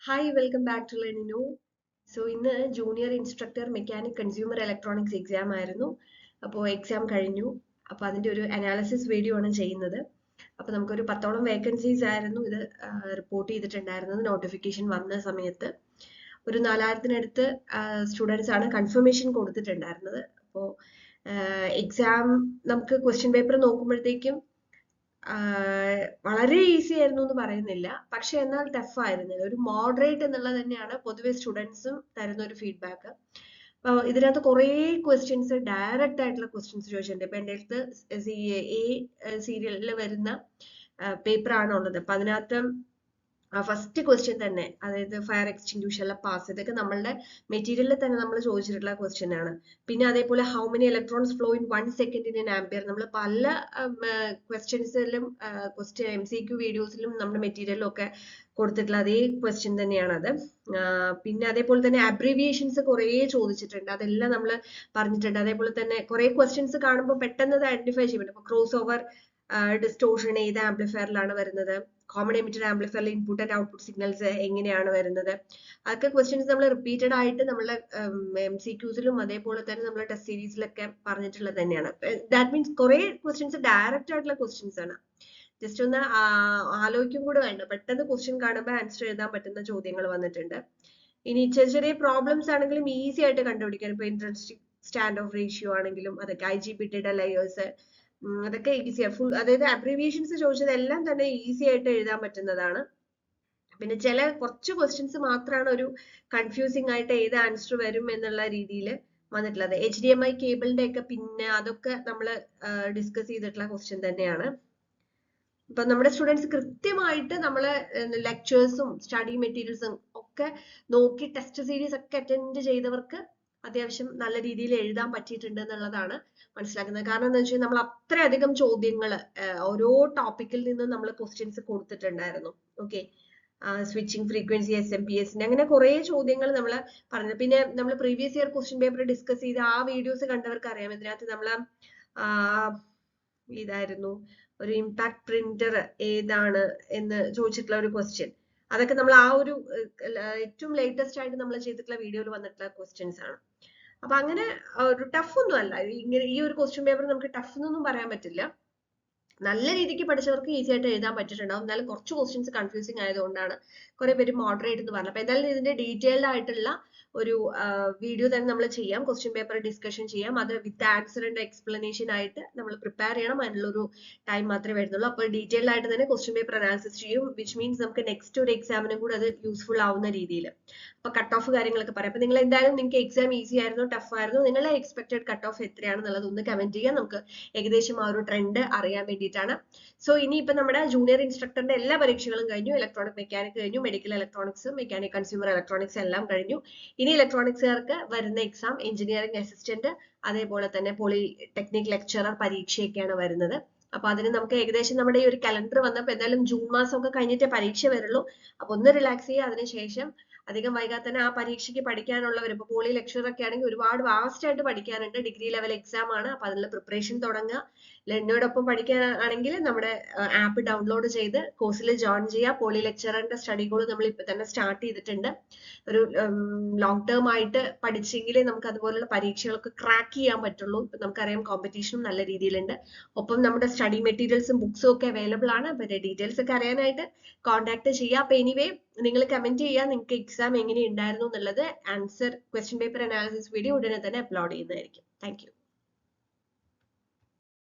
Hi, welcome back to Lenino. ഇന്ന് junior instructor mechanic consumer electronics exam ആയിരുന്നു. അപ്പോൾ exam കഴിഞ്ഞു. അപ്പോൾ അതിന്റെ ഒരു അനാലിസിസ് വീഡിയോ ആണ് ചെയ്യുന്നത്. അപ്പോൾ നമുക്കൊരു 10ഓളം വേക്കൻസീസ് ആയിരുന്നു ഇത് റിപ്പോർട്ട് ചെയ്തിട്ടുണ്ടായിരുന്നത് നോട്ടിഫിക്കേഷൻ വന്ന സമയത്ത്. ഒരു 4000-നടുത്ത് സ്റ്റുഡൻസ് ആണ് കൺഫർമേഷൻ കൊടുത്തിട്ടുണ്ടായിരുന്നത്. അപ്പോൾ എക്സാം നമുക്ക് ക്വസ്റ്റ്യൻ പേപ്പർ നോക്കുമ്പോഴത്തേക്കും വളരെ ഈസി ആയിരുന്നു എന്ന് പറയുന്നില്ല, പക്ഷെ എന്നാൽ ടഫ് ആയിരുന്നില്ല. ഒരു മോഡറേറ്റ് എന്നുള്ളത് തന്നെയാണ് പൊതുവെ സ്റ്റുഡൻസും തരുന്ന ഒരു ഫീഡ്ബാക്ക്. ഇതിനകത്ത് കുറേ ക്വസ്റ്റ്യൻസ് ഡയറക്റ്റ് ആയിട്ടുള്ള ക്വസ്റ്റ്യൻസ് ചോദിച്ചിട്ടുണ്ട്. ഇപ്പൊ എൻ്റെ അടുത്ത് സീരിയലിൽ വരുന്ന പേപ്പർ ആണ് ഉള്ളത്. അപ്പൊ അതിനകത്ത് ഫസ്റ്റ് ക്വസ്റ്റ്യൻ തന്നെ, അതായത് ഫയർ എക്സ്റ്റിങ്ക്വിഷറിലെ പാസ്, ഇതൊക്കെ നമ്മളുടെ മെറ്റീരിയലിൽ തന്നെ നമ്മൾ ചോദിച്ചിട്ടുള്ള ക്വസ്റ്റ്യൻ ആണ്. പിന്നെ അതേപോലെ how many electrons flow in 1 second in ampere, നമ്മൾ പല ക്വസ്റ്റ്യൻസിലും MCQ വീഡിയോസിലും നമ്മുടെ മെറ്റീരിയലിലും ഒക്കെ കൊടുത്തിട്ടുള്ള അതേ ക്വസ്റ്റ്യൻ തന്നെയാണ് അത്. പിന്നെ അതേപോലെ തന്നെ അബ്രീവിയേഷൻസ് കുറേ ചോദിച്ചിട്ടുണ്ട്, അതെല്ലാം നമ്മൾ പറഞ്ഞിട്ടുണ്ട്. അതേപോലെ തന്നെ കുറെ ക്വസ്റ്റ്യൻസ് കാണുമ്പോൾ പെട്ടെന്ന് അത് ഐഡന്റിഫൈ ചെയ്യാൻ പറ്റും. ക്രോസ് ഓവർ ഡിസ്റ്റോർഷൻ ഏത് ആംപ്ലിഫയറിലാണ് വരുന്നത്, കോമൺ എമിറ്റർ ആംപ്ലിഫയറിൽ ഇൻപുട്ട് ആൻഡ് ഔട്ട്പുട്ട് സിഗ്നൽസ് എങ്ങനെയാണ് വരുന്നത്, അതൊക്കെ ക്വസ്റ്റ്യൻസ് നമ്മൾ റിപ്പീറ്റഡ് ആയിട്ട് നമ്മളെ MCQസിലും അതേപോലെ തന്നെ നമ്മളെ ടെസ്റ്റ് സീരീസിലൊക്കെ പറഞ്ഞിട്ടുള്ളത് തന്നെയാണ്. ദാറ്റ് മീൻസ് കുറെ ക്വസ്റ്റ്യൻസ് ഡയറക്റ്റ് ആയിട്ടുള്ള ക്വസ്റ്റ്യൻസ് ആണ്. ജസ്റ്റ് ഒന്ന് ആലോചിക്കും കൂടെ വേണ്ട, പെട്ടെന്ന് ക്വസ്റ്റ്യൻ കാണുമ്പോൾ ആൻസർ എഴുതാൻ പറ്റുന്ന ചോദ്യങ്ങൾ വന്നിട്ടുണ്ട്. ഇനി ചെറിയ ചെറിയ പ്രോബ്ലംസ് ആണെങ്കിലും ഈസി ആയിട്ട് കണ്ടുപിടിക്കാൻ, ഇപ്പൊ ഇൻട്രൻസിക് സ്റ്റാൻഡ് ഓഫ് റേഷ്യോ ആണെങ്കിലും അതൊക്കെ IGBTയുടെ ലെയേഴ്സ്, അതൊക്കെ ഈസിയാണ്. ഫുൾ, അതായത് അബ്രീവിയേഷൻസ് ചോദിച്ചതെല്ലാം തന്നെ ഈസി ആയിട്ട് എഴുതാൻ പറ്റുന്നതാണ്. പിന്നെ കുറച്ച് ക്വസ്റ്റ്യൻസ് മാത്രമാണ് ഒരു കൺഫ്യൂസിംഗ് ആയിട്ട് ഏത് ആൻസർ വരും എന്നുള്ള രീതിയിൽ വന്നിട്ടുള്ളത്. HDMI കേബിളിന്റെ ഒക്കെ പിന്നെ അതൊക്കെ നമ്മൾ ഡിസ്കസ് ചെയ്തിട്ടുള്ള ക്വസ്റ്റ്യൻ തന്നെയാണ്. ഇപ്പൊ നമ്മുടെ സ്റ്റുഡൻസ് കൃത്യമായിട്ട് നമ്മളെ ലെക്ചേഴ്സും സ്റ്റഡി മെറ്റീരിയൽസും ഒക്കെ നോക്കി ടെസ്റ്റ് സീരീസ് ഒക്കെ അറ്റൻഡ് ചെയ്തവർക്ക് അത്യാവശ്യം നല്ല രീതിയിൽ എഴുതാൻ പറ്റിയിട്ടുണ്ട് എന്നുള്ളതാണ് മനസ്സിലാക്കുന്നത്. കാരണം എന്താ വെച്ചാൽ നമ്മൾ അത്രയധികം ചോദ്യങ്ങൾ ഓരോ ടോപ്പിക്കിൽ നിന്നും നമ്മൾ ക്വസ്റ്റ്യൻസ് കൊടുത്തിട്ടുണ്ടായിരുന്നു. ഓക്കെ, സ്വിച്ചിങ് ഫ്രീക്വൻസി, SMPS, അങ്ങനെ കുറെ ചോദ്യങ്ങൾ നമ്മൾ പറഞ്ഞു. പിന്നെ നമ്മൾ previous year question paper discuss ചെയ്ത ആ വീഡിയോസ് കണ്ടവർക്ക് അറിയാം. ഇതിനകത്ത് നമ്മൾ ഇതായിരുന്നു ഒരു ഇമ്പാക്ട് പ്രിന്റർ ഏതാണ് എന്ന് ചോദിച്ചിട്ടുള്ള ഒരു ക്വസ്റ്റ്യൻ. അതൊക്കെ നമ്മൾ ആ ഒരു ഏറ്റവും ലേറ്റസ്റ്റ് ആയിട്ട് നമ്മൾ ചെയ്തിട്ടുള്ള വീഡിയോയിൽ വന്നിട്ടുള്ള ക്വസ്റ്റ്യൻസ് ആണ്. അപ്പൊ അങ്ങനെ ഒരു ടഫ് ഒന്നും അല്ല. ഇങ്ങനെ ഈ ഒരു ക്വസ്റ്റ്യൻ പേപ്പർ നമുക്ക് ടഫ് എന്നൊന്നും പറയാൻ പറ്റില്ല. നല്ല രീതിക്ക് പഠിച്ചവർക്ക് ഈസി ആയിട്ട് എഴുതാൻ പറ്റിയിട്ടുണ്ടാവും. എന്നാലും കുറച്ച് ക്വസ്റ്റ്യൻസ് കൺഫ്യൂസിങ് ആയതുകൊണ്ടാണ് കുറെ പേര് മോഡറേറ്റ് എന്ന് പറഞ്ഞത്. അപ്പൊ എന്തായാലും ഇതിന്റെ ഡീറ്റെയിൽഡ് ആയിട്ടുള്ള ഒരു വീഡിയോ തന്നെ നമ്മൾ ചെയ്യാം, ക്വസ്റ്റ്യൻ പേപ്പർ ഡിസ്കഷൻ ചെയ്യാം. അത് വിത്ത് ആൻസർ ആൻഡ് എക്സ്പ്ലനേഷൻ ആയിട്ട് നമ്മൾ പ്രിപ്പയർ ചെയ്യണം. അതിനുള്ളൊരു ടൈം മാത്രമേ വരുന്നുള്ളൂ. അപ്പോൾ ഡീറ്റെയിൽഡ് ആയിട്ട് തന്നെ ക്വസ്റ്റ്യൻ പേപ്പർ അനാലിസിസ് ചെയ്യും, വിച്ച് മീൻസ് നമുക്ക് നെക്സ്റ്റ് ഒരു എക്സാമിനും കൂടെ അത് യൂസ്ഫുൾ ആവുന്ന രീതിയിൽ. അപ്പൊ കട്ട് ഓഫ് കാര്യങ്ങളൊക്കെ പറയാം. അപ്പൊ നിങ്ങൾ എന്തായാലും നിങ്ങൾക്ക് എക്സാം ഈസി ആയിരുന്നോ ടഫ് ആയിരുന്നോ, നിങ്ങളെ എക്സ്പെക്ടഡ് കട്ട് ഓഫ് എത്രയാണെന്നുള്ളത് ഒന്ന് കമന്റ് ചെയ്യാം. നമുക്ക് ഏകദേശം ആ ഒരു ട്രെൻഡ് അറിയാൻ വേണ്ടിയിട്ടാണ്. സോ ഇനി ഇപ്പൊ നമ്മുടെ ജൂനിയർ ഇൻസ്ട്രക്ടറിന്റെ എല്ലാ പരീക്ഷകളും കഴിഞ്ഞു. ഇലക്ട്രോണിക് മെക്കാനിക് കഴിഞ്ഞു, medical electronics, mechanic consumer electronics എല്ലാം കഴിഞ്ഞു. ഇനി ഇലക്ട്രോണിക്സുകാർക്ക് വരുന്ന എക്സാം എഞ്ചിനീയറിംഗ് അസിസ്റ്റന്റ്, അതേപോലെ തന്നെ പോളിടെക്നിക് ലെക്ചറർ പരീക്ഷയൊക്കെയാണ് വരുന്നത്. അപ്പൊ അതിന് നമുക്ക് ഏകദേശം നമ്മുടെ ഈ ഒരു കലണ്ടർ വന്നപ്പോൾ എന്തായാലും ജൂൺ മാസം ഒക്കെ കഴിഞ്ഞിട്ടേ പരീക്ഷ വരുള്ളൂ. അപ്പൊ ഒന്ന് റിലാക്സ് ചെയ്യുക. അതിനുശേഷം അധികം വൈകാതെ തന്നെ ആ പരീക്ഷയ്ക്ക് പഠിക്കാനുള്ളവർ, ഇപ്പൊ പോളി ലെക്ചർ ഒക്കെ ആണെങ്കിൽ ഒരുപാട് വാസ്റ്റ് ആയിട്ട് പഠിക്കാനുണ്ട്. ഡിഗ്രി ലെവൽ എക്സാം ആണ്. അപ്പൊ അതിനുള്ള പ്രിപ്പറേഷൻ തുടങ്ങുക. ലെന്നോടൊപ്പം പഠിക്കാനാണെങ്കിൽ നമ്മുടെ ആപ്പ് ഡൗൺലോഡ് ചെയ്ത് കോഴ്സിൽ ജോയിൻ ചെയ്യുക. പോളി ലെക്ചറിന്റെ സ്റ്റഡി കോൾ നമ്മൾ ഇപ്പൊ തന്നെ സ്റ്റാർട്ട് ചെയ്തിട്ടുണ്ട്. ഒരു ലോങ് ടേം ആയിട്ട് പഠിച്ചെങ്കിലേ നമുക്ക് അതുപോലുള്ള പരീക്ഷകളൊക്കെ ക്രാക്ക് ചെയ്യാൻ പറ്റുള്ളൂ. ഇപ്പൊ നമുക്കറിയാം കോമ്പറ്റീഷനും നല്ല രീതിയിലുണ്ട്. ഒപ്പം നമ്മുടെ സ്റ്റഡി മെറ്റീരിയൽസും ബുക്സും ഒക്കെ അവൈലബിൾ ആണ്. അപ്പൊ ഡീറ്റെയിൽസ് ഒക്കെ അറിയാനായിട്ട് കോൺടാക്ട് ചെയ്യുക. അപ്പൊ എനിവേ നിങ്ങൾ കമന്റ് ചെയ്യുക നിങ്ങൾക്ക് എക്സാം എങ്ങനെ ഉണ്ടായിരുന്നു എന്നുള്ളത്. Answer question paper analysis video ഉടനെ തന്നെ അപ്ലോഡ് ചെയ്യുന്നതായിരിക്കും. Thank you.